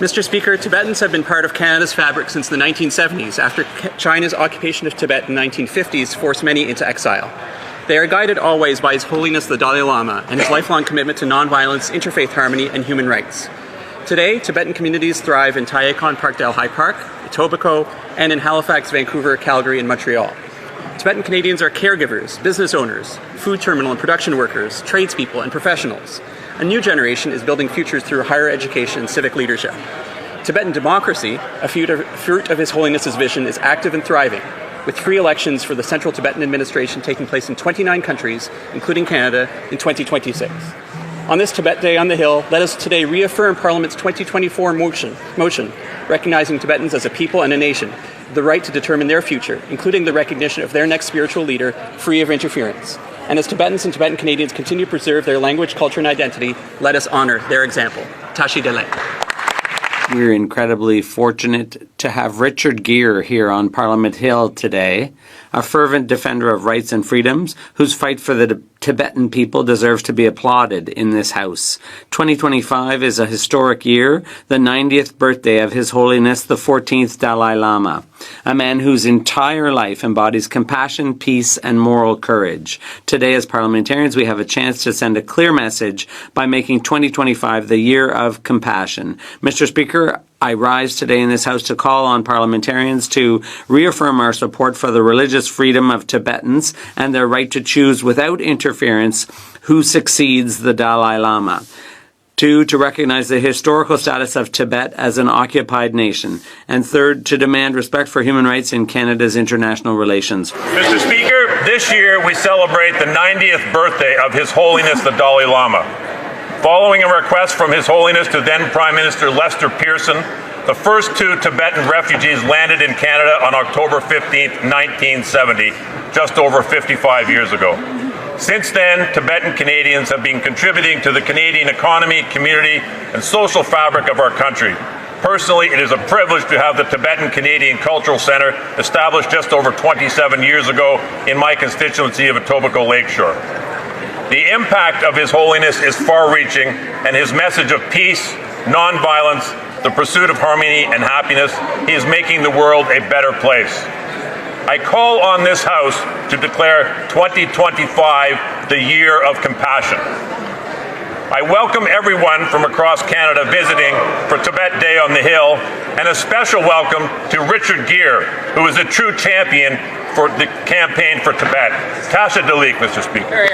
Mr. Speaker, Tibetans have been part of Canada's fabric since the 1970s, after China's occupation of Tibet in the 1950s forced many into exile. They are guided always by His Holiness the Dalai Lama and his lifelong commitment to nonviolence, interfaith harmony, and human rights. Today, Tibetan communities thrive in Tayakan Parkdale High Park, Etobicoke, and in Halifax, Vancouver, Calgary, and Montreal. Tibetan Canadians are caregivers, business owners, food terminal and production workers, tradespeople, and professionals. A new generation is building futures through higher education and civic leadership. Tibetan democracy, a fruit of His Holiness's vision, is active and thriving, with free elections for the Central Tibetan Administration taking place in 29 countries, including Canada, in 2026. On this Tibet Day on the Hill, let us today reaffirm Parliament's 2024 motion recognizing Tibetans as a people and a nation, the right to determine their future, including the recognition of their next spiritual leader, free of interference. And as Tibetans and Tibetan Canadians continue to preserve their language, culture, and identity, let us honor their example. Tashi Dele. We're incredibly fortunate to have Richard Gere here on Parliament Hill today, a fervent defender of rights and freedoms whose fight for the Tibetan people deserves to be applauded in this House. 2025 is a historic year, the 90th birthday of His Holiness the 14th Dalai Lama, a man whose entire life embodies compassion, peace, and moral courage. Today, as parliamentarians, we have a chance to send a clear message by making 2025 the year of compassion. Mr. Speaker, I rise today in this House to call on parliamentarians to reaffirm our support for the religious freedom of Tibetans and their right to choose without interference who succeeds the Dalai Lama. 2, to recognize the historical status of Tibet as an occupied nation. And 3rd, to demand respect for human rights in Canada's international relations. Mr. Speaker, this year we celebrate the 90th birthday of His Holiness the Dalai Lama. Following a request from His Holiness to then Prime Minister Lester Pearson, the first 2 Tibetan refugees landed in Canada on October 15, 1970, just over 55 years ago. Since then, Tibetan Canadians have been contributing to the Canadian economy, community, and social fabric of our country. Personally, it is a privilege to have the Tibetan Canadian Cultural Centre established just over 27 years ago in my constituency of Etobicoke Lakeshore. The impact of His Holiness is far-reaching, and his message of peace, nonviolence, the pursuit of harmony and happiness, he is making the world a better place. I call on this House to declare 2025 the year of compassion. I welcome everyone from across Canada visiting for Tibet Day on the Hill, and a special welcome to Richard Gere, who is a true champion for the campaign for Tibet. Tasha Dalik, Mr. Speaker.